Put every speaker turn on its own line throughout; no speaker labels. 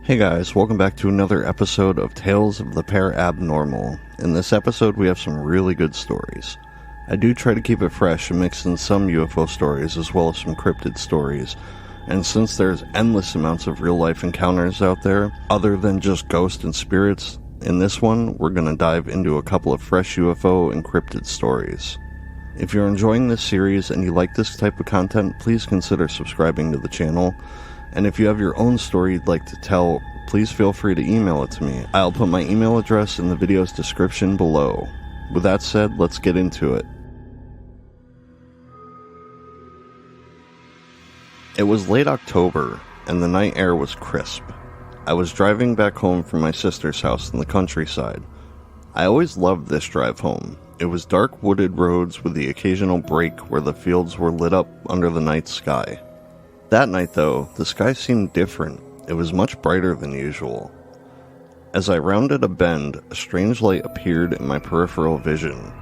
Hey guys, welcome back to another episode of Tales of the Paranormal. In this episode we have some really good stories. I do try to keep it fresh and mix in some UFO stories as well as some cryptid stories, and since there's endless amounts of real life encounters out there, other than just ghosts and spirits, in this one we're going to dive into a couple of fresh UFO and cryptid stories. If you're enjoying this series and you like this type of content, please consider subscribing to the channel. And if you have your own story you'd like to tell, please feel free to email it to me. I'll put my email address in the video's description below. With that said, let's get into it. It was late October, and the night air was crisp. I was driving back home from my sister's house in the countryside. I always loved this drive home. It was dark wooded roads with the occasional break where the fields were lit up under the night sky. That night, though, the sky seemed different. It was much brighter than usual. As I rounded a bend, a strange light appeared in my peripheral vision.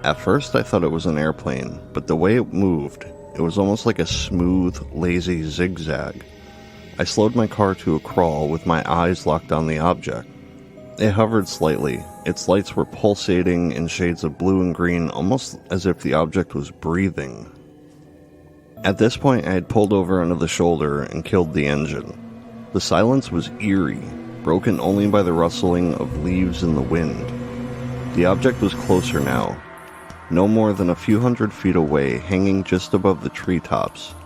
At first, I thought it was an airplane, but the way it moved, it was almost like a smooth, lazy zigzag. I slowed my car to a crawl with my eyes locked on the object. It hovered slightly. Its lights were pulsating in shades of blue and green, almost as if the object was breathing. At this point, I had pulled over onto the shoulder and killed the engine. The silence was eerie, broken only by the rustling of leaves in the wind. The object was closer now, no more than a few hundred feet away, hanging just above the treetops.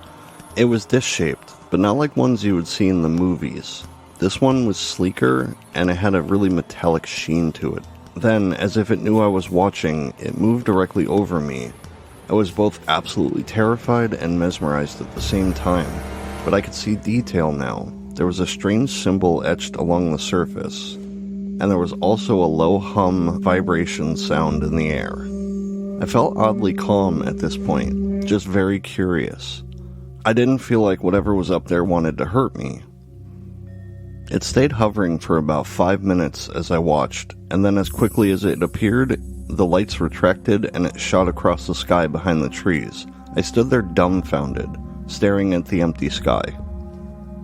It was disc-shaped, but not like ones you would see in the movies. This one was sleeker, and it had a really metallic sheen to it. Then, as if it knew I was watching, it moved directly over me. I was both absolutely terrified and mesmerized at the same time, but I could see detail now. There was a strange symbol etched along the surface, and there was also a low hum vibration sound in the air. I felt oddly calm at this point, just very curious. I didn't feel like whatever was up there wanted to hurt me. It stayed hovering for about 5 minutes as I watched, and then as quickly as it appeared, the lights retracted and it shot across the sky behind the trees. I stood there dumbfounded, staring at the empty sky.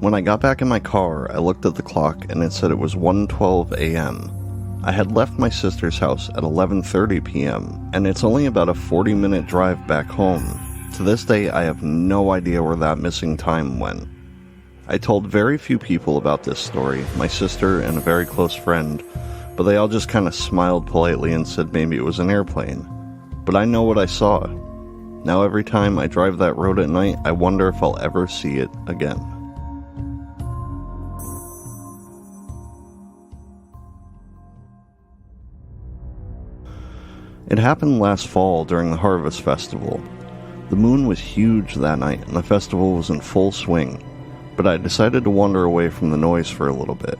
When I got back in my car, I looked at the clock and it said it was 1:12 a.m. I had left my sister's house at 11:30 p.m., and it's only about a 40-minute drive back home. To this day, I have no idea where that missing time went. I told very few people about this story, my sister and a very close friend, but they all just kind of smiled politely and said maybe it was an airplane. But I know what I saw. Now every time I drive that road at night, I wonder if I'll ever see it again. It happened last fall during the Harvest Festival. The moon was huge that night and the festival was in full swing, but I decided to wander away from the noise for a little bit.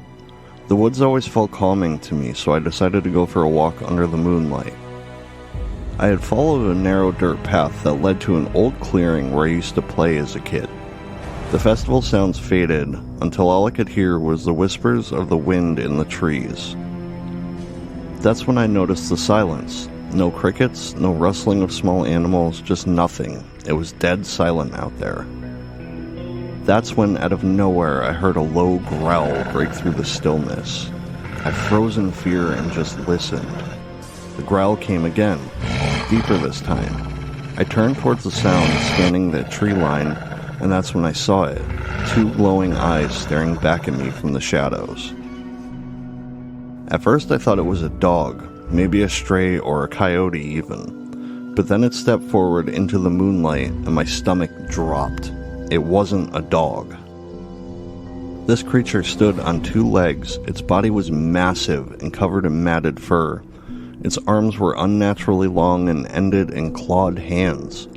The woods always felt calming to me, so I decided to go for a walk under the moonlight. I had followed a narrow dirt path that led to an old clearing where I used to play as a kid. The festival sounds faded until all I could hear was the whispers of the wind in the trees. That's when I noticed the silence. No crickets, no rustling of small animals, just nothing. It was dead silent out there. That's when, out of nowhere, I heard a low growl break through the stillness. I froze in fear and just listened. The growl came again, deeper this time. I turned towards the sound, scanning the tree line, and that's when I saw it. 2 glowing eyes staring back at me from the shadows. At first I thought it was a dog, maybe a stray or a coyote even. But then it stepped forward into the moonlight and my stomach dropped. It wasn't a dog. This creature stood on 2 legs. Its body was massive and covered in matted fur. Its arms were unnaturally long and ended in clawed hands.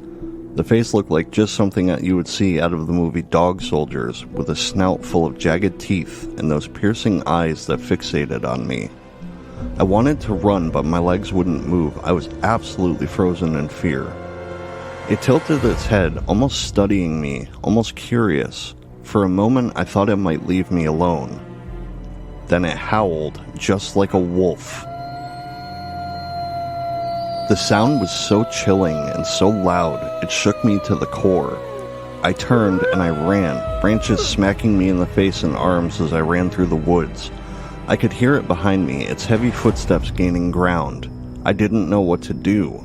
The face looked like just something that you would see out of the movie Dog Soldiers, with a snout full of jagged teeth and those piercing eyes that fixated on me. I wanted to run, but my legs wouldn't move. I was absolutely frozen in fear. It tilted its head, almost studying me, almost curious. For a moment, I thought it might leave me alone. Then it howled, just like a wolf. The sound was so chilling and so loud, it shook me to the core. I turned and I ran, branches smacking me in the face and arms as I ran through the woods. I could hear it behind me, its heavy footsteps gaining ground. I didn't know what to do.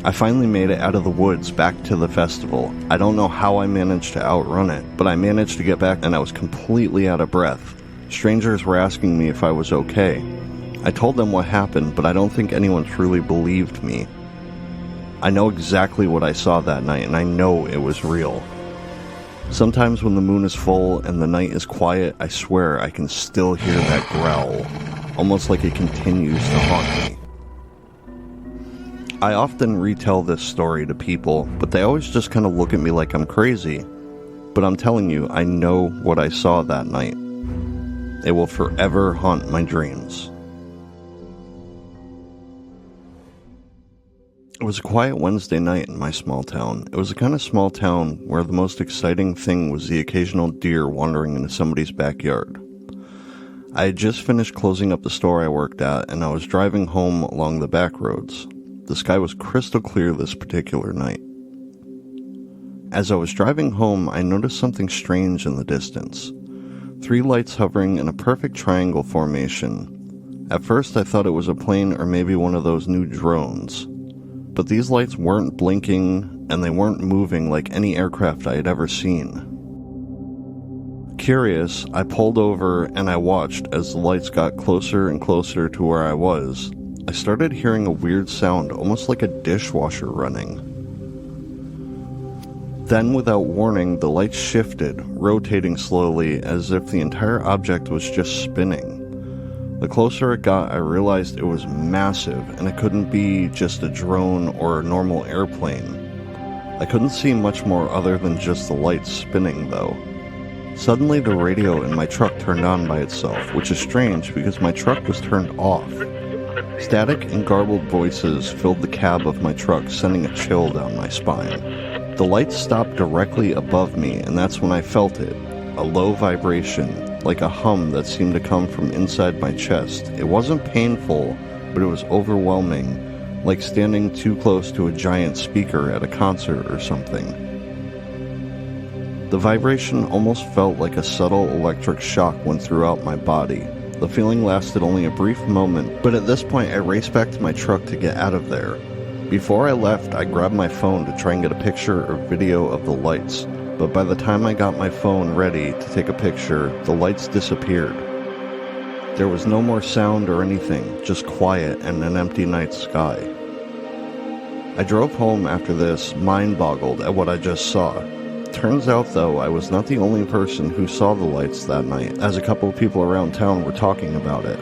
I finally made it out of the woods back to the festival. I don't know how I managed to outrun it, but I managed to get back and I was completely out of breath. Strangers were asking me if I was okay. I told them what happened, but I don't think anyone truly believed me. I know exactly what I saw that night, and I know it was real. Sometimes when the moon is full and the night is quiet, I swear I can still hear that growl, almost like it continues to haunt me. I often retell this story to people, but they always just kind of look at me like I'm crazy. But I'm telling you, I know what I saw that night. It will forever haunt my dreams. It was a quiet Wednesday night in my small town. It was a kind of small town where the most exciting thing was the occasional deer wandering into somebody's backyard. I had just finished closing up the store I worked at, and I was driving home along the back roads. The sky was crystal clear this particular night. As I was driving home, I noticed something strange in the distance. 3 lights hovering in a perfect triangle formation. At first I thought it was a plane or maybe one of those new drones. But these lights weren't blinking, and they weren't moving like any aircraft I had ever seen. Curious, I pulled over and I watched as the lights got closer and closer to where I was. I started hearing a weird sound, almost like a dishwasher running. Then, without warning, the lights shifted, rotating slowly as if the entire object was just spinning. The closer it got, I realized it was massive, and it couldn't be just a drone or a normal airplane. I couldn't see much more other than just the lights spinning, though. Suddenly, the radio in my truck turned on by itself, which is strange because my truck was turned off. Static and garbled voices filled the cab of my truck, sending a chill down my spine. The lights stopped directly above me, and that's when I felt it, a low vibration, like a hum that seemed to come from inside my chest. It wasn't painful, but it was overwhelming, like standing too close to a giant speaker at a concert or something. The vibration almost felt like a subtle electric shock went throughout my body. The feeling lasted only a brief moment, but at this point I raced back to my truck to get out of there. Before I left, I grabbed my phone to try and get a picture or video of the lights. But by the time I got my phone ready to take a picture, the lights disappeared. There was no more sound or anything, just quiet and an empty night sky. I drove home after this, mind-boggled at what I just saw. Turns out, though, I was not the only person who saw the lights that night, as a couple of people around town were talking about it.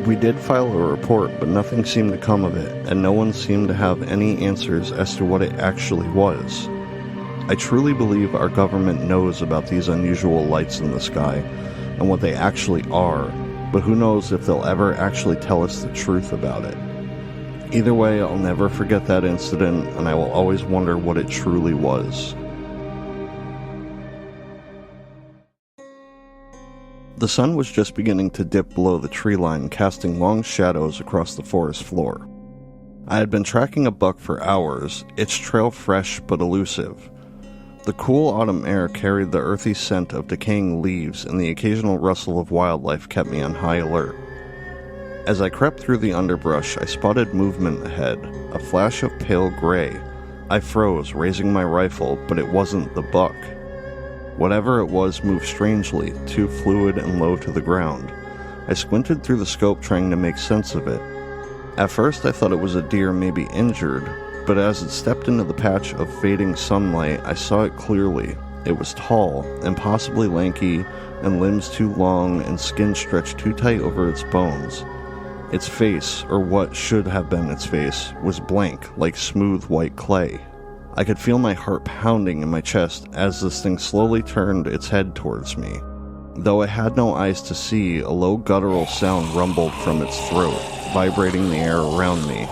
We did file a report, but nothing seemed to come of it, and no one seemed to have any answers as to what it actually was. I truly believe our government knows about these unusual lights in the sky and what they actually are, but who knows if they'll ever actually tell us the truth about it. Either way, I'll never forget that incident, and I will always wonder what it truly was. The sun was just beginning to dip below the tree line, casting long shadows across the forest floor. I had been tracking a buck for hours, its trail fresh but elusive. The cool autumn air carried the earthy scent of decaying leaves, and the occasional rustle of wildlife kept me on high alert. As I crept through the underbrush, I spotted movement ahead, a flash of pale gray. I froze, raising my rifle, but it wasn't the buck. Whatever it was moved strangely, too fluid and low to the ground. I squinted through the scope, trying to make sense of it. At first I thought it was a deer, maybe injured, but as it stepped into the patch of fading sunlight, I saw it clearly. It was tall, and possibly lanky, and limbs too long and skin stretched too tight over its bones. Its face, or what should have been its face, was blank, like smooth white clay. I could feel my heart pounding in my chest as this thing slowly turned its head towards me. Though it had no eyes to see, a low guttural sound rumbled from its throat, vibrating the air around me.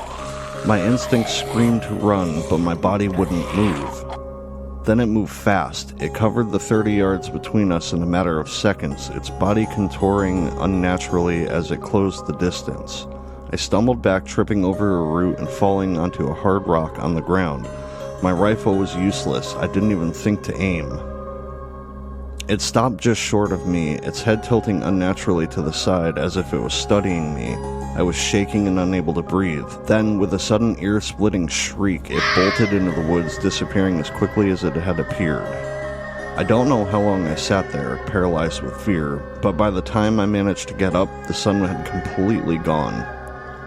My instincts screamed to run, but my body wouldn't move. Then it moved fast. It covered the 30 yards between us in a matter of seconds, its body contouring unnaturally as it closed the distance. I stumbled back, tripping over a root and falling onto a hard rock on the ground. My rifle was useless. I didn't even think to aim. It stopped just short of me, its head tilting unnaturally to the side as if it was studying me. I was shaking and unable to breathe. Then, with a sudden ear-splitting shriek, it bolted into the woods, disappearing as quickly as it had appeared. I don't know how long I sat there, paralyzed with fear, but by the time I managed to get up, the sun had completely gone.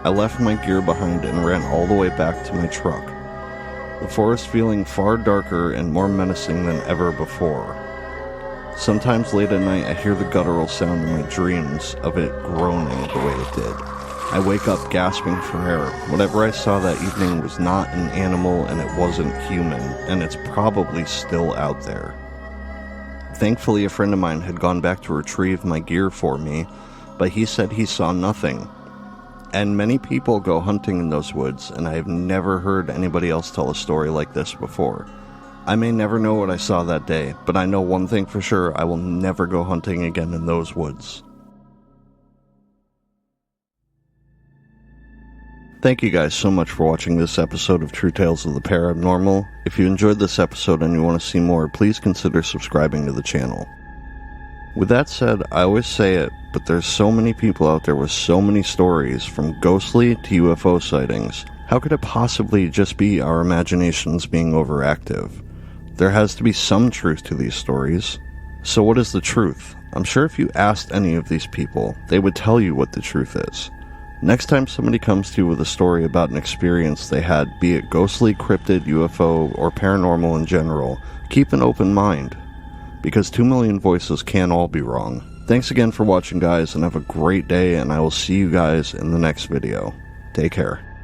I left my gear behind and ran all the way back to my truck, the forest feeling far darker and more menacing than ever before. Sometimes late at night I hear the guttural sound in my dreams of it groaning the way it did. I wake up gasping for air. Whatever I saw that evening was not an animal and it wasn't human, and it's probably still out there. Thankfully, a friend of mine had gone back to retrieve my gear for me, but he said he saw nothing. And many people go hunting in those woods, and I have never heard anybody else tell a story like this before. I may never know what I saw that day, but I know one thing for sure: I will never go hunting again in those woods. Thank you guys so much for watching this episode of True Tales of the Paranormal. If you enjoyed this episode and you want to see more, please consider subscribing to the channel. With that said, I always say it, but there's so many people out there with so many stories, from ghostly to UFO sightings. How could it possibly just be our imaginations being overactive? There has to be some truth to these stories. So what is the truth? I'm sure if you asked any of these people, they would tell you what the truth is. Next time somebody comes to you with a story about an experience they had, be it ghostly, cryptid, UFO, or paranormal in general, keep an open mind, because 2 million voices can't all be wrong. Thanks again for watching, guys, and have a great day, and I will see you guys in the next video. Take care.